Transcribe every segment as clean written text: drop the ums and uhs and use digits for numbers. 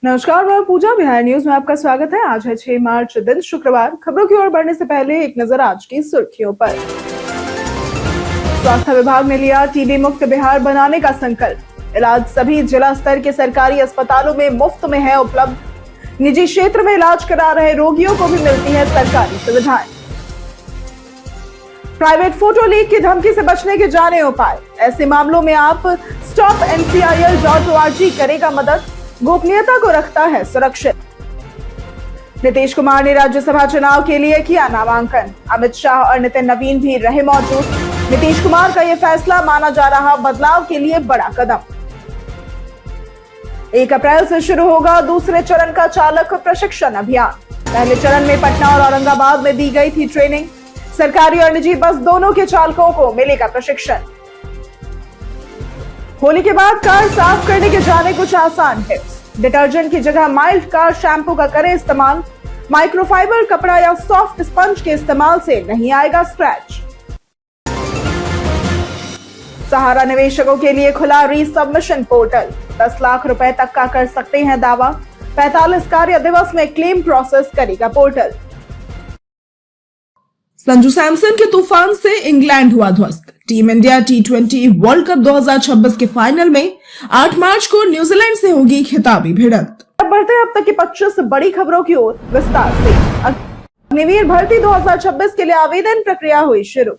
नमस्कार, मैं पूजा। बिहार न्यूज में आपका स्वागत है। आज है 6 मार्च, दिन शुक्रवार। खबरों की ओर बढ़ने से पहले एक नजर आज की सुर्खियों पर। स्वास्थ्य विभाग ने लिया टीबी मुक्त बिहार बनाने का संकल्प। इलाज सभी जिला स्तर के सरकारी अस्पतालों में मुफ्त में है उपलब्ध। निजी क्षेत्र में इलाज करा रहे रोगियों को भी मिलती है सरकारी सुविधाएं। प्राइवेट फोटो लीक की धमकी से बचने के जाने उपाय। ऐसे मामलों में आप stopncil.org करेगा मदद। गोपनीयता को रखता है सुरक्षित। नीतीश कुमार ने राज्यसभा चुनाव के लिए किया नामांकन। अमित शाह और नितिन नवीन भी रहे मौजूद। नीतीश कुमार का यह फैसला माना जा रहा बदलाव के लिए बड़ा कदम। 1 अप्रैल से शुरू होगा दूसरे चरण का चालक प्रशिक्षण अभियान। पहले चरण में पटना और औरंगाबाद में दी गई थी ट्रेनिंग। सरकारी और निजी बस दोनों के चालकों को मिलेगा प्रशिक्षण। होली के बाद कार साफ करने के जाने कुछ आसान टिप्स। डिटर्जेंट की जगह माइल्ड कार शैम्पू का करें इस्तेमाल। माइक्रोफाइबर कपड़ा या सॉफ्ट स्पंज के इस्तेमाल से नहीं आएगा स्क्रैच। सहारा निवेशकों के लिए खुला रीसबमिशन पोर्टल। 10 लाख रुपए तक का कर सकते हैं दावा। 45 कार्य दिवस में क्लेम प्रोसेस करेगा पोर्टल। संजू सैमसन के तूफान से इंग्लैंड हुआ ध्वस्त। टीम इंडिया टी20 वर्ल्ड कप 2026 के फाइनल में 8 मार्च को न्यूजीलैंड से होगी खिताबी भिड़ंत। अब बढ़ते हैं अब तक की 25 बड़ी खबरों की ओर विस्तार से। अग्निवीर भर्ती 2026 के लिए आवेदन प्रक्रिया हुई शुरू।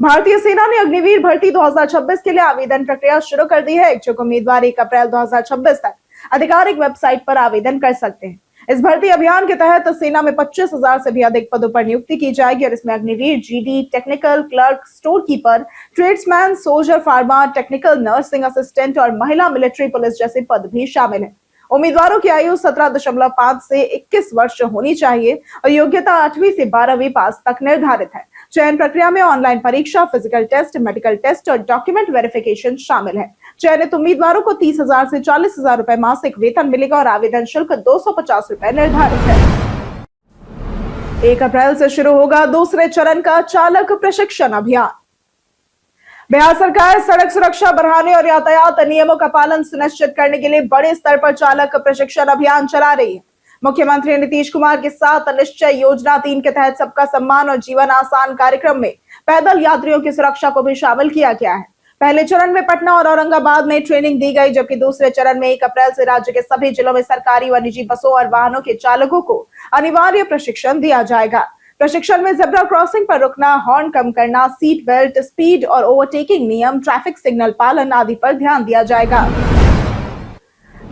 भारतीय सेना ने अग्निवीर भर्ती 2026 के लिए आवेदन प्रक्रिया शुरू कर दी है। इच्छुक उम्मीदवार 1 अप्रैल 2026 तक आधिकारिक वेबसाइट पर आवेदन कर सकते हैं। इस भर्ती अभियान के तहत सेना में 25,000 से भी अधिक पदों पर नियुक्ति की जाएगी और इसमें Agniveer, GD, technical clerk, store keeper, tradesman, soldier, pharma, technical nursing assistant और महिला मिलिट्री पुलिस जैसे पद भी शामिल हैं। उम्मीदवारों की आयु 17.5 से 21 वर्ष होनी चाहिए और योग्यता 8वीं से 12वीं पास तक निर्धारित है। चयन प्रक्रिया में ऑनलाइन परीक्षा, फिजिकल टेस्ट, मेडिकल टेस्ट और डॉक्यूमेंट वेरिफिकेशन शामिल है। चयनित उम्मीदवारों को 30,000 से 40,000 रुपए मासिक वेतन मिलेगा और आवेदन शुल्क 250 रुपए निर्धारित है। 1 अप्रैल से शुरू होगा दूसरे चरण का चालक प्रशिक्षण अभियान। बिहार सरकार सड़क सुरक्षा बढ़ाने और यातायात नियमों का पालन सुनिश्चित करने के लिए बड़े स्तर पर चालक प्रशिक्षण अभियान चला रही है। मुख्यमंत्री नीतीश कुमार के साथ निश्चय योजना 3 के तहत सबका सम्मान और जीवन आसान कार्यक्रम में पैदल यात्रियों की सुरक्षा को भी शामिल किया गया है। पहले चरण में पटना और औरंगाबाद में ट्रेनिंग दी गई, जबकि दूसरे चरण में 1 अप्रैल से राज्य के सभी जिलों में सरकारी व निजी बसों और वाहनों के चालकों को अनिवार्य प्रशिक्षण दिया जाएगा। प्रशिक्षण में जेब्रा क्रॉसिंग पर रुकना, हॉर्न कम करना, सीट बेल्ट, स्पीड और ओवरटेकिंग नियम, ट्रैफिक सिग्नल पालन आदि पर ध्यान दिया जाएगा।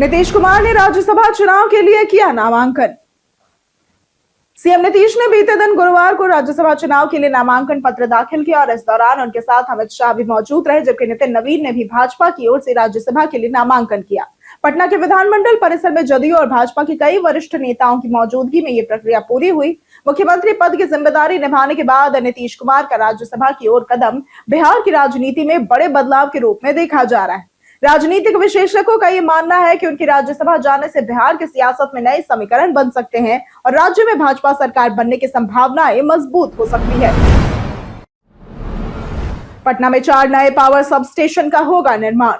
नीतीश कुमार ने राज्यसभा चुनाव के लिए किया नामांकन। सीएम नीतीश ने बीते दिन गुरुवार को राज्यसभा चुनाव के लिए नामांकन पत्र दाखिल किया और इस दौरान उनके साथ अमित शाह भी मौजूद रहे, जबकि नितिन नवीन ने भी भाजपा की ओर से राज्यसभा के लिए नामांकन किया। पटना के विधानमंडल परिसर में जदयू और भाजपा के कई वरिष्ठ नेताओं की मौजूदगी में ये प्रक्रिया पूरी हुई। मुख्यमंत्री पद की जिम्मेदारी निभाने के बाद नीतीश कुमार का राज्यसभा की ओर कदम बिहार की राजनीति में बड़े बदलाव के रूप में देखा जा रहा है। राजनीतिक विशेषज्ञों का ये मानना है कि उनकी राज्यसभा जाने से बिहार की सियासत में नए समीकरण बन सकते हैं और राज्य में भाजपा सरकार बनने की संभावनाएं मजबूत हो सकती है। पटना में 4 नए पावर सब स्टेशन का होगा निर्माण।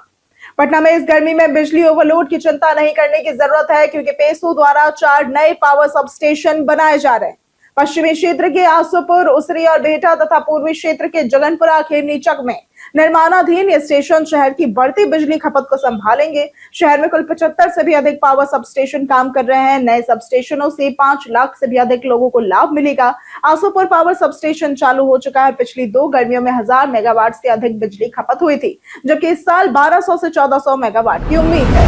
पटना में इस गर्मी में बिजली ओवरलोड की चिंता नहीं करने की जरूरत है, क्योंकि पेसू द्वारा 4 नए पावर सब स्टेशन बनाए जा रहे हैं। पश्चिमी क्षेत्र के आसुपुर, उसरी और बेहटा तथा पूर्वी क्षेत्र के जगनपुरा, खेमनीचक में निर्माणाधीन ये स्टेशन शहर की बढ़ती बिजली खपत को संभालेंगे। शहर में कुल 75 से भी अधिक पावर सब स्टेशन काम कर रहे हैं। नए सब स्टेशनों से 5 लाख से भी अधिक लोगों को लाभ मिलेगा। आसुपुर पावर सब स्टेशन चालू हो चुका है। पिछली 2 गर्मियों में 1000 मेगावाट से अधिक बिजली खपत हुई थी, जबकि इस साल 1200 से 1400 मेगावाट की उम्मीद है।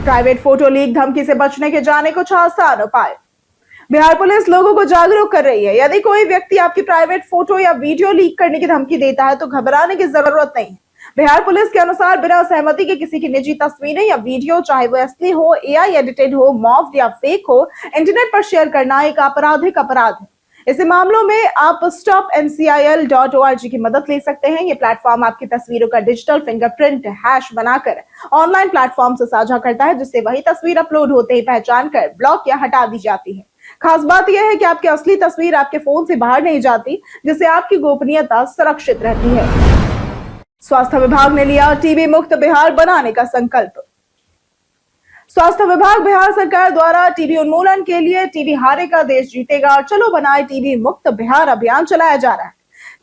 प्राइवेट फोटो लीक धमकी से बचने के जाने कुछ आसान उपाय। बिहार पुलिस लोगों को जागरूक कर रही है। यदि कोई व्यक्ति आपकी प्राइवेट फोटो या वीडियो लीक करने की धमकी देता है तो घबराने की जरूरत नहीं। बिहार पुलिस के अनुसार बिना सहमति के किसी की निजी तस्वीरें या वीडियो, चाहे वो असली हो, एआई एडिटेड हो, मॉफ्ड या फेक हो, इंटरनेट पर शेयर करना एक आपराधिक अपराध है। ऐसे मामलों में आप stopncil.org की मदद ले सकते हैं। ये प्लेटफॉर्म आपकी तस्वीरों का डिजिटल फिंगरप्रिंट हैश बनाकर ऑनलाइन प्लेटफॉर्म से साझा करता है, जिससे वही तस्वीर अपलोड होते ही पहचान कर ब्लॉक या हटा दी जाती है। खास बात यह है कि आपकी असली तस्वीर आपके फोन से बाहर नहीं जाती, जिससे आपकी गोपनीयता सुरक्षित रहती है। स्वास्थ्य विभाग ने लिया टीबी मुक्त बिहार बनाने का संकल्प। स्वास्थ्य विभाग बिहार सरकार द्वारा टीबी उन्मूलन के लिए टीबी हारेगा देश जीतेगा चलो बनाए टीबी मुक्त बिहार अभियान चलाया जा रहा है।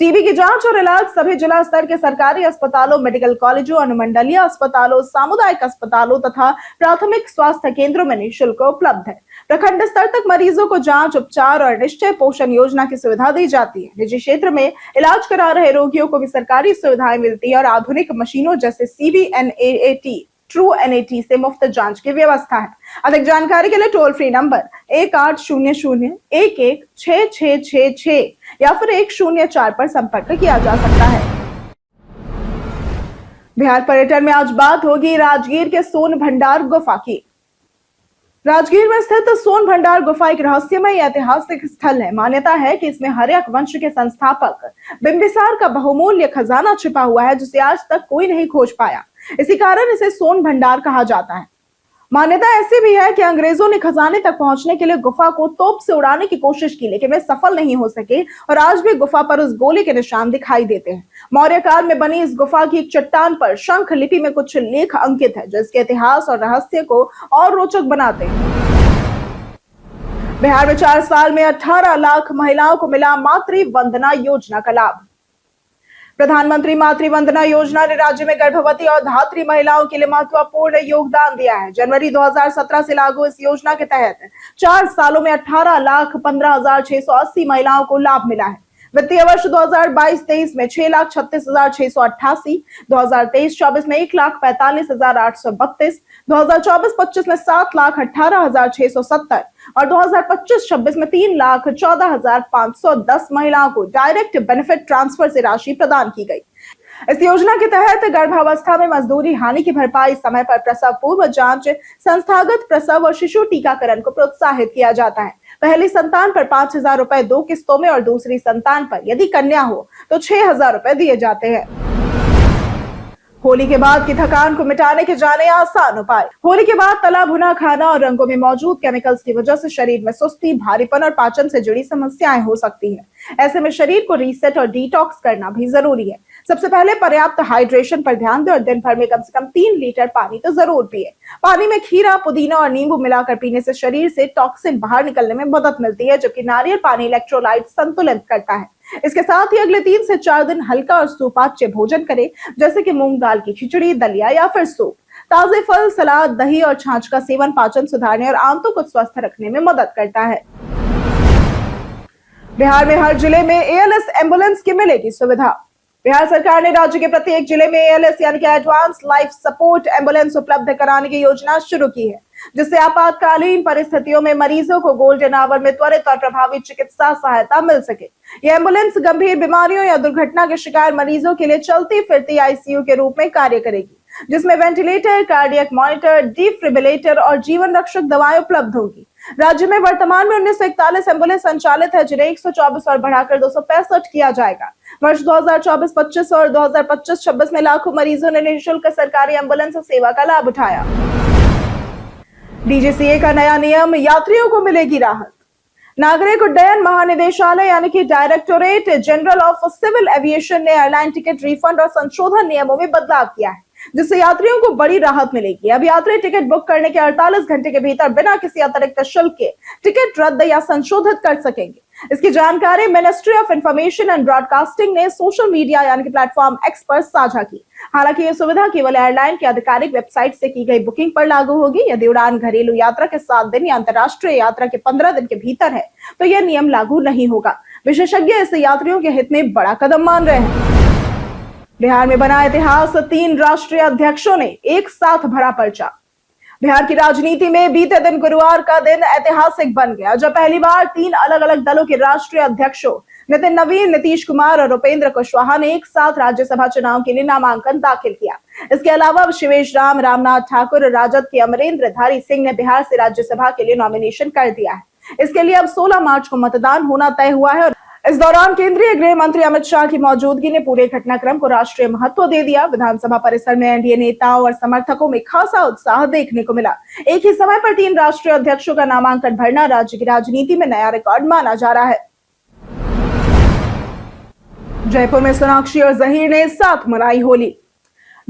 टीबी की जांच और इलाज सभी जिला स्तर के सरकारी अस्पतालों, मेडिकल कॉलेजों, अनुमंडलीय अस्पतालों, सामुदायिक अस्पतालों तथा प्राथमिक स्वास्थ्य केंद्रों में निःशुल्क उपलब्ध है। प्रखंड स्तर तक मरीजों को जांच, उपचार और निश्चय पोषण योजना की सुविधा दी जाती है। निजी क्षेत्र में इलाज करा रहे रोगियों को भी सरकारी सुविधाएं मिलती है और आधुनिक मशीनों जैसे CBNAAT, ट्रू NAT से मुफ्त जांच की व्यवस्था है। अधिक जानकारी के लिए टोल फ्री नंबर 1800-116666 या फिर 104 पर संपर्क किया जा सकता है। बिहार पर्यटन में आज बात होगी राजगीर के सोन भंडार गुफा की। राजगीर में स्थित सोन भंडार गुफा एक रहस्यमय ऐतिहासिक स्थल है। मान्यता है कि इसमें हर्यक वंश के संस्थापक बिंबिसार का बहुमूल्य खजाना छिपा हुआ है जिसे आज तक कोई नहीं खोज पाया। इसी कारण इसे सोन भंडार कहा जाता है। मान्यता ऐसी भी है कि अंग्रेजों ने खजाने तक पहुंचने के लिए गुफा को तोप से उड़ाने की कोशिश की, लेकिन वे सफल नहीं हो सके और आज भी गुफा पर उस गोली के निशान दिखाई देते हैं। मौर्य काल में बनी इस गुफा की एक चट्टान पर शंख लिपि में कुछ लेख अंकित है जो इसके इतिहास और रहस्य को और रोचक बनाते हैं। बिहार में 4 साल में 18 लाख महिलाओं को मिला मातृ वंदना योजना का लाभ। प्रधानमंत्री मातृ वंदना योजना ने राज्य में गर्भवती और धात्री महिलाओं के लिए महत्वपूर्ण योगदान दिया है। जनवरी 2017 से लागू इस योजना के तहत 4 सालों में 18,15,680 महिलाओं को लाभ मिला है। वित्तीय वर्ष 2022-23 में 6,36,688, 2023-24 में 1,45,832, 2024-25 में 7,18,670 और 2025-26 में 3,14,510 महिलाओं को डायरेक्ट बेनिफिट ट्रांसफर से राशि प्रदान की गई। इस योजना के तहत गर्भावस्था में मजदूरी, हानि की भरपाई, समय पर प्रसव पूर्व जांच, संस्थागत प्रसव और शिशु टीकाकरण को प्रोत्साहित किया जाता है। पहली संतान पर 5,000 रुपए 2 किस्तों में और दूसरी संतान पर यदि कन्या हो तो 6,000 रुपए दिए जाते हैं। होली के बाद की थकान को मिटाने के जाने आसान उपाय। होली के बाद तला भुना खाना और रंगों में मौजूद केमिकल्स की वजह से शरीर में सुस्ती, भारीपन और पाचन से जुड़ी समस्याएं हो सकती हैं। ऐसे में शरीर को रीसेट और डिटॉक्स करना भी जरूरी है। सबसे पहले पर्याप्त हाइड्रेशन पर ध्यान दें और दिन भर में कम से कम 3 लीटर पानी तो जरूर पिए। पानी में खीरा, पुदीना और नींबू मिलाकर पीने से शरीर से टॉक्सिन बाहर निकलने में मदद मिलती है, जबकि नारियल पानी इलेक्ट्रोलाइट संतुलित करता है। इसके साथ ही अगले 3 से 4 दिन हल्का और सुपाच्य भोजन करें, जैसे कि मूंग दाल की खिचड़ी, दलिया या फिर सूप। ताजे फल, सलाद, दही और छाछ का सेवन पाचन सुधारने और आंतों को स्वस्थ रखने में मदद करता है। बिहार में हर जिले में ALS एम्बुलेंस की मिलेगी सुविधा। बिहार सरकार ने राज्य के प्रत्येक जिले में ALS यानी कि एडवांस लाइफ सपोर्ट एम्बुलेंस उपलब्ध कराने की योजना शुरू की है, जिससे आपातकालीन परिस्थितियों में मरीजों को गोल्डन आवर में त्वरित और प्रभावी चिकित्सा सहायता मिल सके। यह एम्बुलेंस गंभीर बीमारियों या दुर्घटना के शिकार मरीजों के लिए चलती फिरती ICU के रूप में कार्य करेगी, जिसमें वेंटिलेटर, कार्डियक मॉनिटर, डिफिब्रिलेटर और जीवन रक्षक दवाएं उपलब्ध होंगी। राज्य में वर्तमान में 1941 एम्बुलेंस संचालित है, जिन्हें 124 और बढ़ाकर 265 किया जाएगा। वर्ष 2024-25 और 2025-26 में लाखों मरीजों ने निःशुल्क सरकारी एम्बुलेंस सेवा का लाभ उठाया। DGCA का नया नियम, यात्रियों को मिलेगी राहत। नागरिक उड्डयन महानिदेशालय यानी कि directorate general of civil aviation ने एयरलाइन टिकट रिफंड और संशोधन नियमों में बदलाव किया है, जिससे यात्रियों को बड़ी राहत मिलेगी। अब यात्री टिकट बुक करने के 48 घंटे के भीतर बिना किसी अतिरिक्त शुल्क के टिकट रद्द या संशोधित कर सकेंगे। इसकी जानकारी ministry of information and broadcasting ने सोशल मीडिया यानी कि प्लेटफॉर्म X पर साझा की। हालांकि यह सुविधा केवल एयरलाइन की आधिकारिक वेबसाइट से की गई बुकिंग पर लागू होगी। यदि उड़ान घरेलू यात्रा के 7 दिन या अंतर्राष्ट्रीय यात्रा के 15 दिन के भीतर है तो यह नियम लागू नहीं होगा। विशेषज्ञ इसे यात्रियों के हित में बड़ा कदम मान रहे हैं। बिहार में बना इतिहास, 3 राष्ट्रीय अध्यक्षों ने एक साथ भरा पर्चा। बिहार की राजनीति में बीते दिन गुरुवार का दिन ऐतिहासिक बन गया, जब पहली बार 3 अलग अलग दलों के राष्ट्रीय अध्यक्षों नितिन नवीन, नीतीश कुमार और उपेंद्र कुशवाहा ने एक साथ राज्यसभा चुनाव के लिए नामांकन दाखिल किया। इसके अलावा शिवेश राम, रामनाथ ठाकुर, राजद के अमरेंद्रधारी सिंह ने बिहार से राज्यसभा के लिए नॉमिनेशन कर दिया है। इसके लिए अब 16 मार्च को मतदान होना तय हुआ है। इस दौरान केंद्रीय गृह मंत्री अमित शाह की मौजूदगी ने पूरे घटनाक्रम को राष्ट्रीय महत्व दे दिया। विधानसभा परिसर में एनडीए नेताओं और समर्थकों में खासा उत्साह देखने को मिला। एक ही समय पर 3 राष्ट्रीय अध्यक्षों का नामांकन भरना राज्य की राजनीति में नया रिकॉर्ड माना जा रहा है। जयपुर में सोनाक्षी और जहीर ने साथ मनाई होली।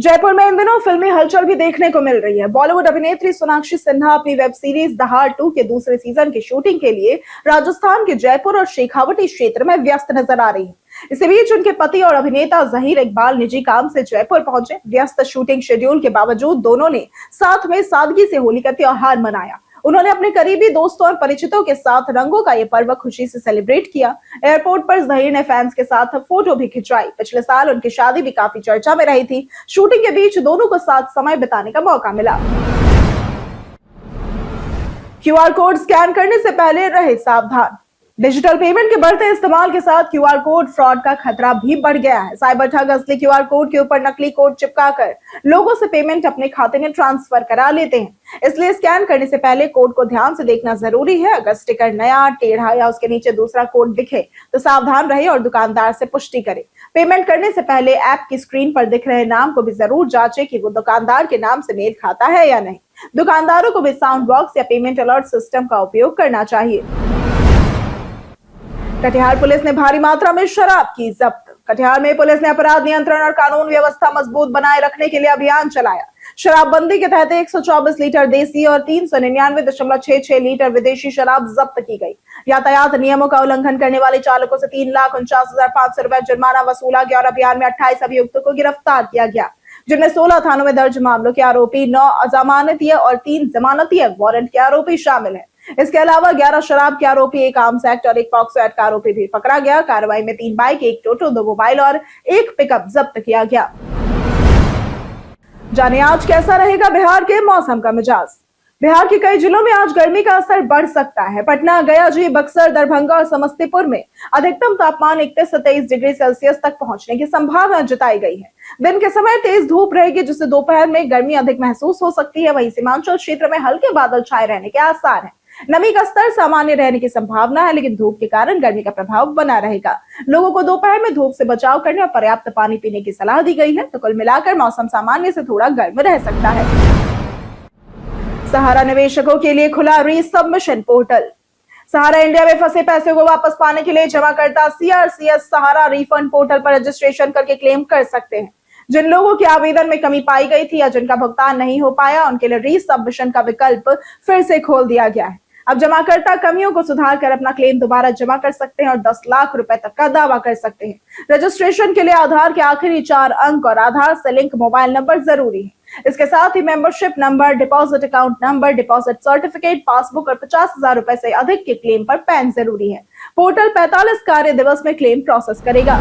जयपुर में इन दिनों फिल्मी हलचल भी देखने को मिल रही है। बॉलीवुड अभिनेत्री सोनाक्षी सिन्हा अपनी वेब सीरीज दहाड़ 2 के दूसरे सीजन की शूटिंग के लिए राजस्थान के जयपुर और शेखावटी क्षेत्र में व्यस्त नजर आ रही है। इसी बीच उनके पति और अभिनेता जहीर इकबाल निजी काम से जयपुर पहुंचे। व्यस्त शूटिंग शेड्यूल के बावजूद दोनों ने साथ में सादगी से होली का त्योहार मनाया। उन्होंने अपने करीबी दोस्तों और परिचितों के साथ रंगों का ये पर्व खुशी से सेलिब्रेट किया। एयरपोर्ट पर जहीर ने फैंस के साथ फोटो भी खिंचवाई। पिछले साल उनकी शादी भी काफी चर्चा में रही थी। शूटिंग के बीच दोनों को साथ समय बिताने का मौका मिला। क्यूआर कोड स्कैन करने से पहले रहे सावधान। डिजिटल पेमेंट के बढ़ते इस्तेमाल के साथ क्यूआर कोड फ्रॉड का खतरा भी बढ़ गया है। साइबर ठग असली क्यूआर कोड के ऊपर नकली कोड चिपकाकर लोगों से पेमेंट अपने खाते में ट्रांसफर करा लेते हैं। इसलिए स्कैन करने से पहले कोड को ध्यान से देखना जरूरी है। अगर स्टिकर नया, टेढ़ा या उसके नीचे दूसरा कोड दिखे तो सावधान रहे और दुकानदार से पुष्टि करें। पेमेंट करने से पहले ऐप की स्क्रीन पर दिख रहे नाम को भी जरूर जांचें कि वो दुकानदार के नाम से मेल खाता है या नहीं। दुकानदारों को भी साउंड बॉक्स या पेमेंट अलर्ट सिस्टम का उपयोग करना चाहिए। कटिहार पुलिस ने भारी मात्रा में शराब की जब्त। कटिहार में पुलिस ने अपराध नियंत्रण और कानून व्यवस्था मजबूत बनाए रखने के लिए अभियान चलाया। शराबबंदी के तहत 124 लीटर देसी और 399.66 लीटर विदेशी शराब जब्त की गई। यातायात नियमों का उल्लंघन करने वाले चालकों से 3,49,500 रुपए जुर्माना वसूला गया और अभियान में 28 अभियुक्तों को गिरफ्तार किया गया, जिनमें 16 थानों में दर्ज मामलों के आरोपी, 9 अजमानतीय और 3 जमानतीय वारंट के आरोपी शामिल हैं। इसके अलावा 11 शराब के आरोपी, 1 आर्म्स एक्ट और 1 पॉक्सो एक्ट का आरोपी भी पकड़ा गया। कार्रवाई में 3 बाइक, 1 टोटो, 2 मोबाइल और 1 पिकअप जब्त किया गया। जाने आज कैसा रहेगा बिहार के मौसम का मिजाज। बिहार के कई जिलों में आज गर्मी का असर बढ़ सकता है। पटना, गया, बक्सर, दरभंगा और समस्तीपुर में अधिकतम तापमान 31 से 23 डिग्री सेल्सियस तक पहुंचने की संभावना जताई गई है। दिन के समय तेज धूप रहेगी, जिससे दोपहर में गर्मी अधिक महसूस हो सकती है। वहीं सीमांचल क्षेत्र में हल्के बादल छाए रहने के आसार हैं। नमी का स्तर सामान्य रहने की संभावना है, लेकिन धूप के कारण गर्मी का प्रभाव बना रहेगा। लोगों को दोपहर में धूप से बचाव करने और पर्याप्त पानी पीने की सलाह दी गई है। तो कुल मिलाकर मौसम सामान्य से थोड़ा गर्म रह सकता है। सहारा निवेशकों के लिए खुला री-सबमिशन पोर्टल। सहारा इंडिया में फंसे पैसे को वापस पाने के लिए जमाकर्ता सीआरसीएस सहारा रिफंड पोर्टल पर रजिस्ट्रेशन करके क्लेम कर सकते हैं। जिन लोगों के आवेदन में कमी पाई गई थी या जिनका भुगतान नहीं हो पाया, उनके लिए री-सबमिशन का विकल्प फिर से खोल दिया गया है। अब जमाकर्ता कमियों को सुधार कर अपना क्लेम दोबारा जमा कर सकते हैं और 10 लाख रुपए तक का दावा कर सकते हैं। रजिस्ट्रेशन के लिए आधार के आखिरी 4 अंक और आधार से लिंक मोबाइल नंबर जरूरी है। इसके साथ ही membership number, deposit account number, deposit certificate, passbook और 50,000 रुपए से अधिक के क्लेम पर पैन जरूरी है। पोर्टल 45 कार्य दिवस में क्लेम प्रोसेस करेगा।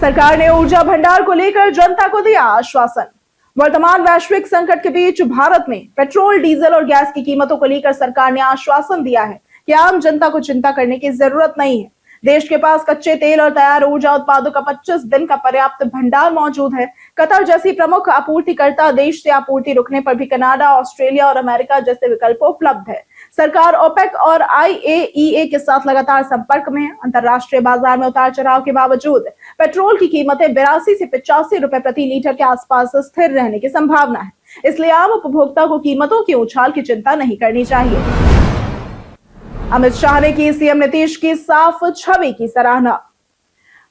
सरकार ने ऊर्जा भंडार को लेकर जनता को दिया आश्वासन। वर्तमान वैश्विक संकट के बीच भारत में पेट्रोल, डीजल और गैस की कीमतों को लेकर सरकार ने आश्वासन दिया है कि आम जनता को चिंता करने की जरूरत नहीं है। देश के पास कच्चे तेल और तैयार ऊर्जा उत्पादों का 25 दिन का पर्याप्त भंडार मौजूद है। कतर जैसी प्रमुख आपूर्तिकर्ता देश से आपूर्ति रुकने पर भी कनाडा, ऑस्ट्रेलिया और अमेरिका जैसे विकल्प उपलब्ध है। सरकार ओपेक और IAEA के साथ लगातार संपर्क में है। अंतरराष्ट्रीय बाजार में उतार चढ़ाव के बावजूद पेट्रोल की कीमतें 82 से 85 रुपए प्रति लीटर के आसपास स्थिर रहने की संभावना है। इसलिए आम उपभोक्ता को कीमतों के उछाल की चिंता नहीं करनी चाहिए। अमित शाह ने की सीएम नीतीश की साफ छवि की सराहना।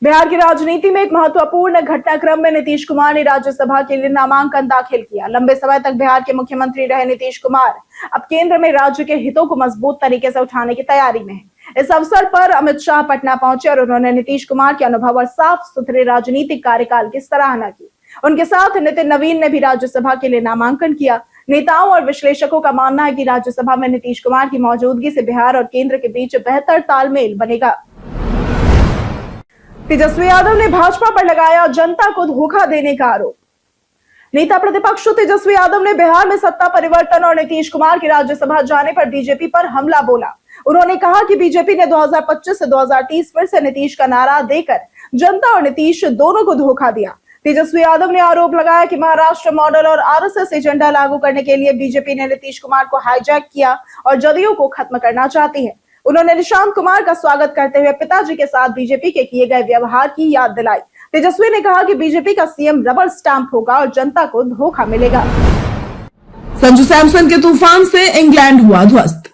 बिहार की राजनीति में एक महत्वपूर्ण घटनाक्रम में नीतीश कुमार ने राज्यसभा के लिए नामांकन दाखिल किया। लंबे समय तक बिहार के मुख्यमंत्री रहे नीतीश कुमार अब केंद्र में राज्य के हितों को मजबूत तरीके से उठाने की तैयारी में है। इस अवसर पर अमित शाह पटना पहुंचे और उन्होंने नीतीश कुमार के अनुभव और साफ सुथरे राजनीतिक कार्यकाल की सराहना की। उनके साथ नितिन नवीन ने भी राज्यसभा के लिए नामांकन किया। नेताओं और विश्लेषकों का मानना है कि राज्यसभा में नीतीश कुमार की मौजूदगी से बिहार और केंद्र के बीच बेहतर तालमेल बनेगा। तेजस्वी यादव ने भाजपा पर लगाया जनता को धोखा देने का आरोप। नेता प्रतिपक्ष तेजस्वी यादव ने बिहार में सत्ता परिवर्तन और नीतीश कुमार के राज्यसभा जाने पर बीजेपी पर हमला बोला। उन्होंने कहा कि बीजेपी ने 2025 से 2030 फिर से नीतीश का नारा देकर जनता और नीतीश दोनों को धोखा दिया। तेजस्वी यादव ने आरोप लगाया कि महाराष्ट्र मॉडल और आरएसएस एजेंडा लागू करने के लिए बीजेपी ने नीतीश कुमार को हाईजैक किया और जदयू को खत्म करना चाहती है। उन्होंने निशांत कुमार का स्वागत करते हुए पिताजी के साथ बीजेपी के किए गए व्यवहार की याद दिलाई। तेजस्वी ने कहा कि बीजेपी का सीएम रबर स्टैंप होगा और जनता को धोखा मिलेगा। संजू सैमसन के तूफान से इंग्लैंड हुआ ध्वस्त।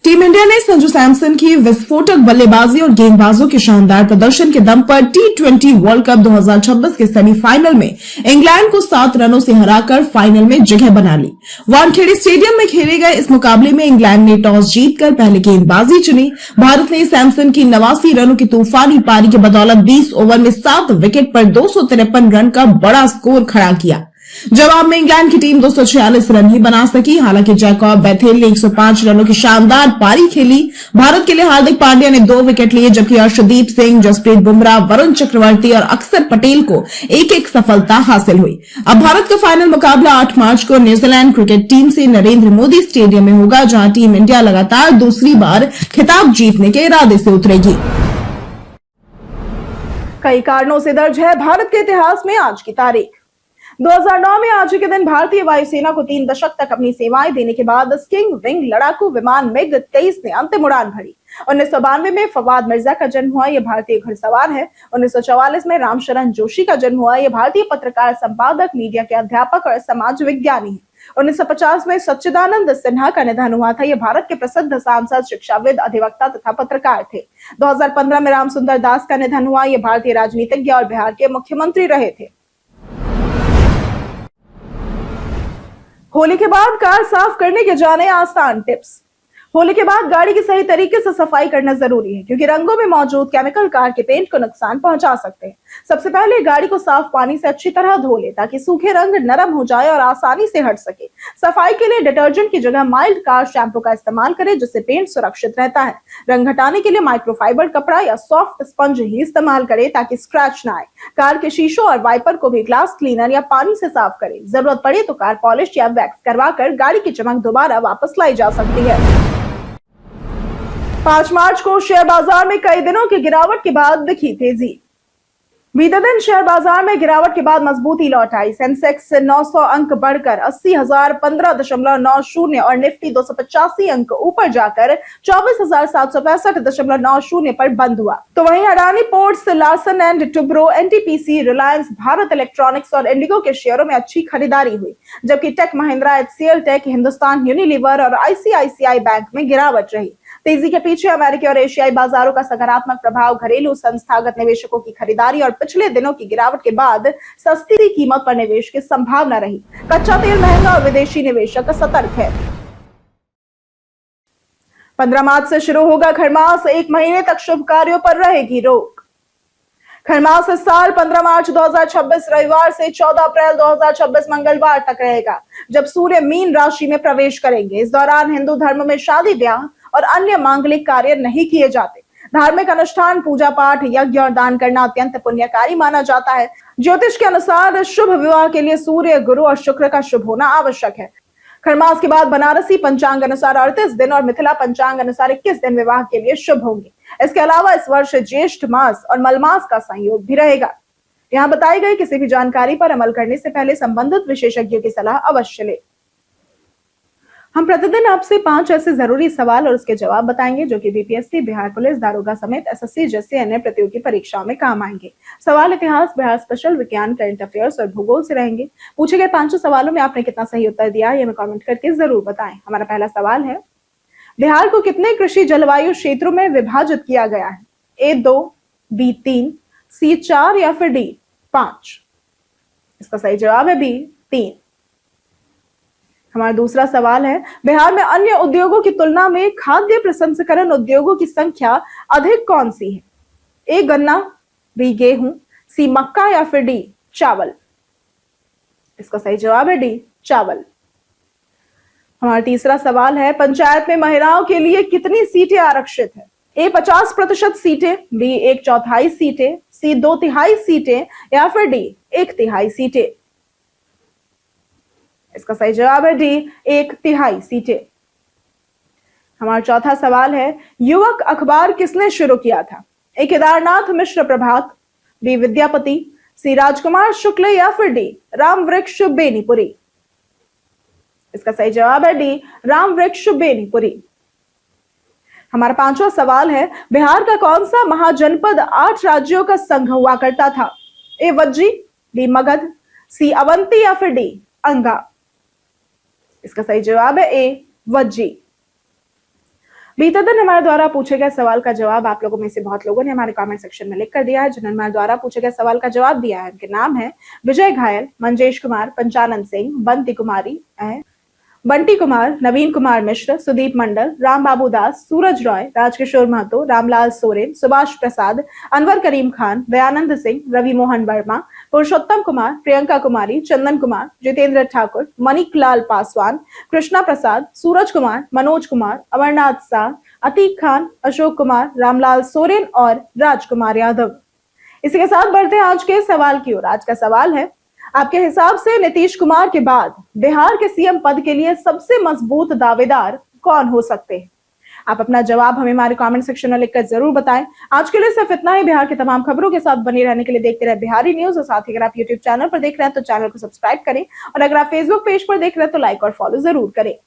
टीम इंडिया ने संजू सैमसन की विस्फोटक बल्लेबाजी और गेंदबाजों के शानदार प्रदर्शन के दम पर टी20 वर्ल्ड कप 2026 के सेमीफाइनल में इंग्लैंड को 7 रनों से हराकर फाइनल में जगह बना ली। वानखेड़े स्टेडियम में खेले गए इस मुकाबले में इंग्लैंड ने टॉस जीतकर पहले गेंदबाजी चुनी। भारत ने सैमसन की 89 रनों की तूफानी पारी की बदौलत 20 ओवर में 7 विकेट पर 253 रन का बड़ा स्कोर खड़ा किया। जवाब में इंग्लैंड की टीम 246 रन ही बना सकी। हालांकि जैकब बेथेल ने 105 रनों की शानदार पारी खेली। भारत के लिए हार्दिक पांड्या ने 2 विकेट लिए, जबकि अर्शदीप सिंह, जसप्रीत बुमराह, वरुण चक्रवर्ती और अक्षर पटेल को एक-एक सफलता हासिल हुई। अब भारत का फाइनल मुकाबला 8 मार्च को न्यूजीलैंड क्रिकेट टीम से नरेंद्र मोदी स्टेडियम में होगा, जहां टीम इंडिया लगातार दूसरी बार खिताब जीतने के इरादे से उतरेगी। कई कारणों से दर्ज है भारत के इतिहास में आज की तारीख। 2009 में आज के दिन भारतीय वायुसेना को 3 दशक तक अपनी सेवाएं देने के बाद स्किंग विंग लड़ाकू विमान मिग-23 ने अंतिम उड़ान भरी। 1992 में फवाद मिर्जा का जन्म हुआ, यह भारतीय घुड़सवार है। 1944 में रामशरण जोशी का जन्म हुआ, यह भारतीय पत्रकार, संपादक, मीडिया के अध्यापक और समाज विज्ञानी है। 1950 में सच्चिदानंद सिन्हा का निधन हुआ था, यह भारत के प्रसिद्ध सांसद, शिक्षाविद, अधिवक्ता तथा पत्रकार थे। 2015 में रामसुंदर दास का निधन हुआ, यह भारतीय राजनीतिज्ञ और बिहार के मुख्यमंत्री रहे थे। होली के बाद कार साफ करने के जाने आसान टिप्स। होली के बाद गाड़ी की सही तरीके से सफाई करना जरूरी है, क्योंकि रंगों में मौजूद केमिकल कार के पेंट को नुकसान पहुंचा सकते हैं। सबसे पहले गाड़ी को साफ पानी से अच्छी तरह धो ले, ताकि सूखे रंग नरम हो जाए और आसानी से हट सके। सफाई के लिए डिटर्जेंट की जगह माइल्ड कार शैम्पू का इस्तेमाल करें, जिससे पेंट सुरक्षित रहता है। रंग हटाने के लिए माइक्रोफाइबर कपड़ा या सॉफ्ट स्पंज ही इस्तेमाल करें, ताकि स्क्रैच न आए। कार के शीशों और वाइपर को भी ग्लास क्लीनर या पानी से साफ करें। जरूरत पड़े तो कार पॉलिश या वैक्स करवाकर गाड़ी की चमक दोबारा वापस लाई जा सकती है। 5 मार्च को शेयर बाजार में कई दिनों की गिरावट के बाद दिखी तेजी। बीते दिन शेयर बाजार में गिरावट के बाद मजबूती लौट आई। सेंसेक्स 900 अंक बढ़कर 80,015.90 और निफ्टी 285 अंक ऊपर जाकर 24,765.90 पर बंद हुआ। तो वहीं Adani Ports, Larsen and Toubro, NTPC, Reliance, Bharat Electronics और इंडिगो के शेयरों में अच्छी खरीदारी हुई, जबकि Tech Mahindra, HCL Tech, Hindustan Unilever और आईसीआईसीआई बैंक में गिरावट रही। तेजी के पीछे अमेरिकी और एशियाई बाजारों का सकारात्मक प्रभाव, घरेलू संस्थागत निवेशकों की खरीदारी और पिछले दिनों की गिरावट के बाद सस्ती कीमत पर निवेश की संभावना रही। कच्चा तेल महंगा और विदेशी निवेशक सतर्क है। 15 मार्च से शुरू होगा खरमास, 1 महीने तक शुभ कार्यों पर रहेगी रोक। खरमास इस साल 15 मार्च 2026 रविवार से 14 अप्रैल 2026 मंगलवार तक रहेगा, जब सूर्य मीन राशि में प्रवेश करेंगे। इस दौरान हिंदू धर्म में शादी, ब्याह और अन्य मांगलिक कार्य नहीं किए जाते। धार्मिक अनुष्ठान, पूजा पाठ, यज्ञ और दान करना अत्यंत पुण्यकारी माना जाता है। ज्योतिष के अनुसार शुभ विवाह के लिए सूर्य, गुरु और शुक्र का शुभ होना आवश्यक है। खरमास के बाद बनारसी पंचांग अनुसार 38 दिन और मिथिला पंचांग अनुसार 21 दिन विवाह के लिए शुभ होंगे। इसके अलावा इस वर्ष ज्येष्ठ मास और मलमास का संयोग भी रहेगा। यहाँ बताई गई किसी भी जानकारी पर अमल करने से पहले संबंधित विशेषज्ञों की सलाह अवश्य ले। हम प्रतिदिन आपसे 5 ऐसे जरूरी सवाल और उसके जवाब बताएंगे, जो कि बीपीएससी, बिहार पुलिस, दारोगा समेत एसएससी जैसे अन्य प्रतियोगी परीक्षाओं में काम आएंगे। सवाल इतिहास, बिहार स्पेशल, विज्ञान, करंट अफेयर्स और भूगोल से रहेंगे। पूछे गए 5 सवालों में आपने कितना सही उत्तर दिया, ये हमें कमेंट करके जरूर बताएं। हमारा पहला सवाल है, बिहार को कितने कृषि जलवायु क्षेत्रों में विभाजित किया गया है? ए 2, बी 3, सी 4 या फिर डी 5? इसका सही जवाब है बी 3। हमारा दूसरा सवाल है, बिहार में अन्य उद्योगों की तुलना में खाद्य प्रसंस्करण उद्योगों की संख्या अधिक कौन सी है? ए गन्ना, बी गेहूं, सी मक्का या फिर डी चावल? इसका सही जवाब है डी चावल। हमारा तीसरा सवाल है, पंचायत में महिलाओं के लिए कितनी सीटें आरक्षित है? ए 50% सीटें, बी 1/4 सीटें, सी 2/3 सीटें या फिर डी 1/3 सीटें? इसका सही जवाब है डी 1/3 सीटें। हमारा चौथा सवाल है, युवक अखबार किसने शुरू किया था? ए केदारनाथ मिश्र प्रभात, बी विद्यापति, सी राजकुमार शुक्ल या फिर डी रामवृक्ष बेनीपुरी? इसका सही जवाब है डी रामवृक्ष बेनीपुरी। हमारा पांचवा सवाल है, बिहार का कौन सा महाजनपद 8 राज्यों का संघ हुआ करता था? ए वज्जी, बी मगध, सी अवंती या फिर डी अंगा? इसका सही जवाब है ए वज्जी। बीते दिन हमारे द्वारा पूछे गए सवाल का जवाब आप लोगों में से बहुत लोगों ने हमारे कमेंट सेक्शन में लिख कर दिया है। जिन्होंने हमारे द्वारा पूछे गए सवाल का जवाब दिया है उनके नाम है विजय घायल, मंजेश कुमार, पंचानन सिंह, बंटी कुमार, नवीन कुमार मिश्र, सुदीप मंडल, राम बाबू दास, सूरज रॉय, राजकिशोर महतो, रामलाल सोरेन, सुभाष प्रसाद, अनवर करीम खान, दयानंद सिंह, रवि मोहन वर्मा, पुरुषोत्तम कुमार, प्रियंका कुमारी, चंदन कुमार, जितेंद्र ठाकुर, मणिक लाल पासवान, कृष्णा प्रसाद, सूरज कुमार, मनोज कुमार, अमरनाथ शाह, अतीक खान, अशोक कुमार, रामलाल सोरेन और राजकुमार यादव। इसी के साथ बढ़ते हैं आज के सवाल की ओर। आज का सवाल है, आपके हिसाब से नीतीश कुमार के बाद बिहार के सीएम पद के लिए सबसे मजबूत दावेदार कौन हो सकते हैं? आप अपना जवाब हमें हमारे कमेंट सेक्शन में लिखकर जरूर बताएं। आज के लिए सिर्फ इतना ही। बिहार की तमाम खबरों के साथ बने रहने के लिए देखते रहे बिहारी न्यूज और साथ ही अगर आप यूट्यूब चैनल पर देख रहे हैं तो चैनल को सब्सक्राइब करें और अगर आप फेसबुक पेज पर देख रहे हैं तो लाइक और फॉलो जरूर करें।